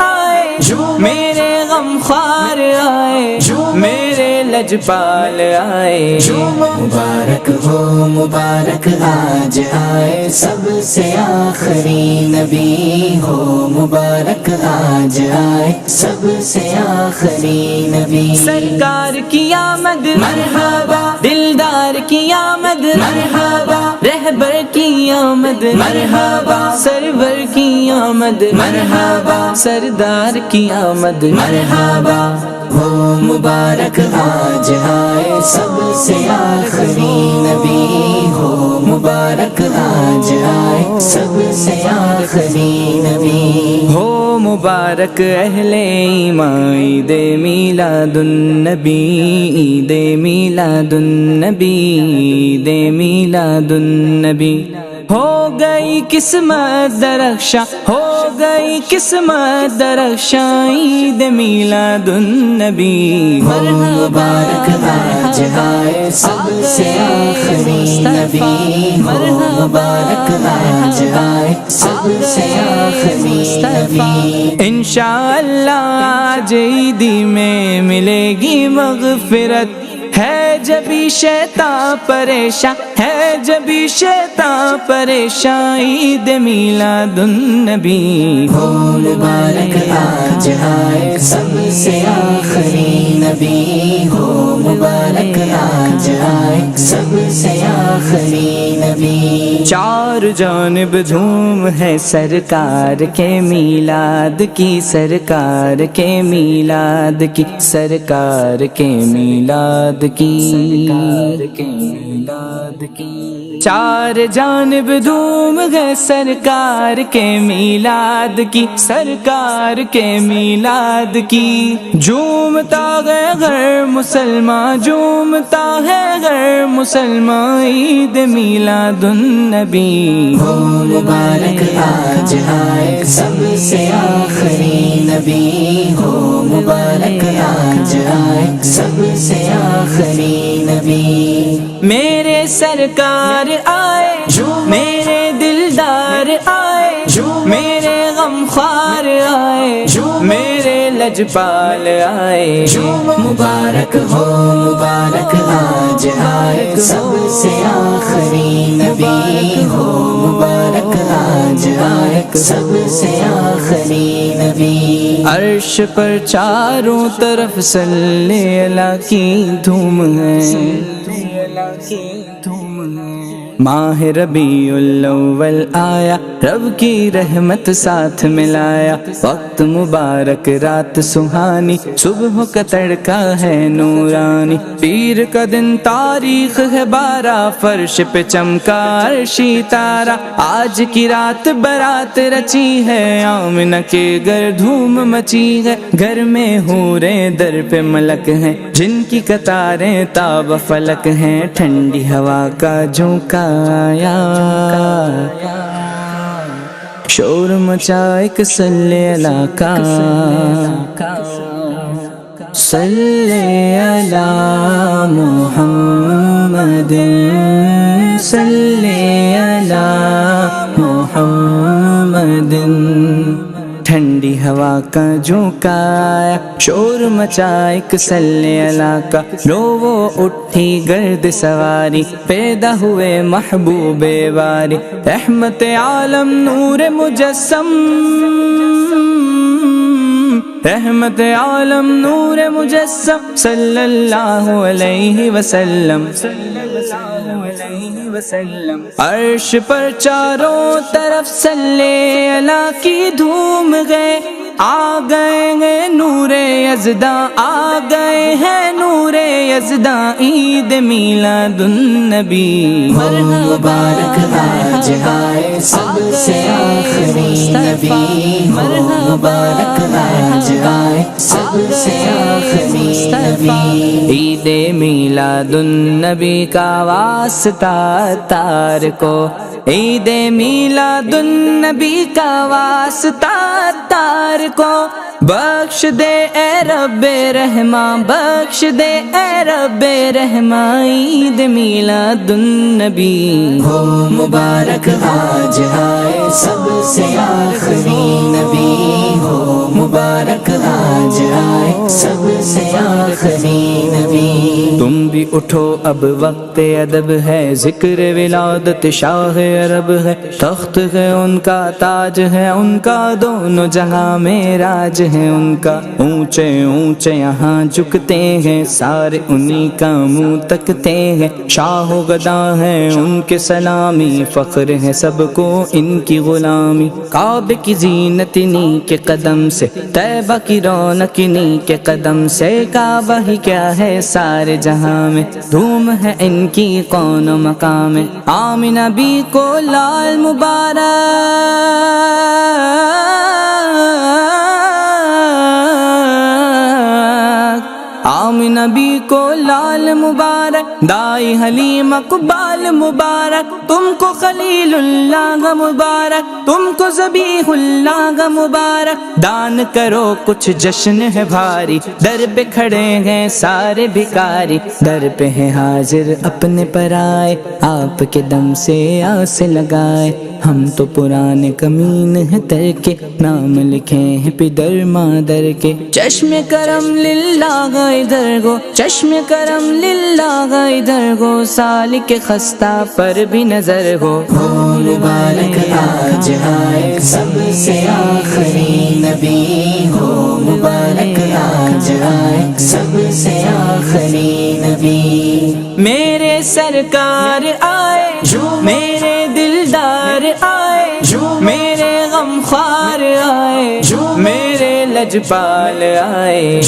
آئے میرے غم خوار آئے میرے لجپال آئے مبارک ہو مبارک آج آئے سب سے آخری نبی ہو مبارک آج آئے سب سے آخری نبی سرکار کی آمد مرحبا دلدار کی آمد مرحبا رہبر کی آمد مرحبا سرور کی آمد مرحبا سردار کی آمد مرحبا ہو مبارک آج آئے سب سے آخری نبی ہو مبارک آج آئے سب سے آخری نبی ہو مبارک اہل ایمان عید میلاد النبی عید میلاد النبی عید میلاد النبی ہو گئی قسمت درخشاں ہو گئی قسمت درخشاں عید میلاد النبی ہو مبارک آج آئے سب سے آخری نبی ہو مبارک آج آئے سب سے آخری نبی انشاءاللہ آج عیدی میں ملے گی مغفرت ہے جبھی شیطان پریشان ہے جبھی شیطان پریشان عید میلاد النبی ہو مبارک آج آئے سب سے آخری نبی ہو مبارک آج آئے سب سے آخری نبی چار جانب دھوم ہے سرکار کے میلاد کی سرکار کے میلاد کی سرکار کے میلاد کی چار جانب دھوم ہے سرکار کے میلاد کی سرکار کے میلاد کی جھومتا ہے غیر مسلمان جھومتا ہے غیر مسلمان عید میلاد النبی ہو مبارک آج آئے سب سے آخری نبی ہو مبارک آج آئے سب سے آخری نبی میرے سرکار آئے میرے دلدار آئے میرے غم خوار آئے میرے لجپال آئے مبارک ہو مبارک آج آئے سب سے آخری نبی ہو مبارک آج آئے سب سے آخری نبی عرش پر چاروں طرف صلی اللہ کی دھوم ہے ماہ ربیع الاول آیا رب کی رحمت ساتھ ملایا وقت مبارک رات سہانی صبح کا تڑکا ہے نورانی پیر کا دن تاریخ ہے 12 فرش پہ چمکا عرشی تارا آج کی رات برات رچی ہے آمنہ کے گھر دھوم مچی ہے گھر میں حوریں در پہ ملک ہیں جن کی قطاریں تاب فلک ہیں ٹھنڈی ہوا کا جھونکا آیا شور مچا ایک صلی اللہ کا صلی علی محمد صلی علی محمد ٹھنڈی ہوا کا جھونکا آیا شور مچا ایک صلی اللہ کا لو وہ اٹھی گرد سواری پیدا ہوئے محبوب باری رحمت عالم نور مجسم رحمت عالم نور مجسم صلی اللہ علیہ وسلم عرش پر چاروں طرف صلی اللہ کی دھوم گئے آ گئے ہیں نور یزداں آ گئے ہیں نور یزداں عید میلاد النبی مبارک آج آئے سب سے آخری نبی مبارک آج آئے سب سے آخری نبی عید میلاد النبی کا واسطہ تار کو عید میلاد النبی کا واسطہ تار کو بخش دے اے رب رحمان بخش دے اے رب رحمان عید میلاد النبی ہو مبارک آج آئے سب سے آخری نبی ہو مبارک آج آئے سب سے آخری نبی. تم بھی اٹھو اب وقت ادب ہے، ذکر ولادت شاہ عرب ہے، تخت ہے ان کا تاج ہے ان کا، دونوں جہاں میں راج ہے ان کا، اونچے اونچے یہاں جھکتے ہیں سارے انہی کا منہ تکتے ہیں، شاہ و گدا ہے ان کے سلامی، فخر ہے سب کو ان کی غلامی، کعبے کی زینت انہی کے قدم سے، طیبہ کی رونق انہی کے قدم سے، کعبہ ہی کیا ہے سارے جہاں میں، دھوم ہے ان کی کون و مقام ہے، آمنہ بی کو لال مبارک، آمنہ بی کو لال مبارک، دائی حلیم اقبال مبارک، تم کو خلیل اللہ کا مبارک، تم کو ذبیح اللہ کا مبارک، دان کرو کچھ جشن ہے بھاری، در پہ کھڑے ہیں سارے بھکاری، در پہ ہے حاضر اپنے پرائے، آپ کے دم سے آس لگائے، ہم تو پرانے کمین ہیں تر کے، نام لکھے ہیں پدر مادر کے، چشم کرم للہ ادھر گو، چشم کرم للہ ادھر گو، سالک خستہ پر بھی نظر ہو، مبارک آج آئے سب سے آخری نبی، ہو مبارک آج آئے سب سے آخری نبی. میرے سرکار آئے میرے دلدار آئے، میرے غمخوار آئے، میرے لجپال آئے،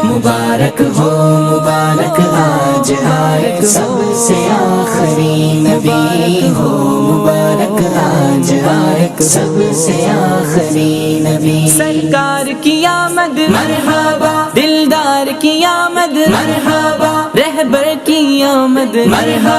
مبارک ہو مبارک آج آئے سب سے آخری نبی، ہو مبارک آج آئے سب سے آخری نبی. سرکار کی آمد مرحبا، دلدار کی آمد مرحبا، رہبر کی آمد مرحبا.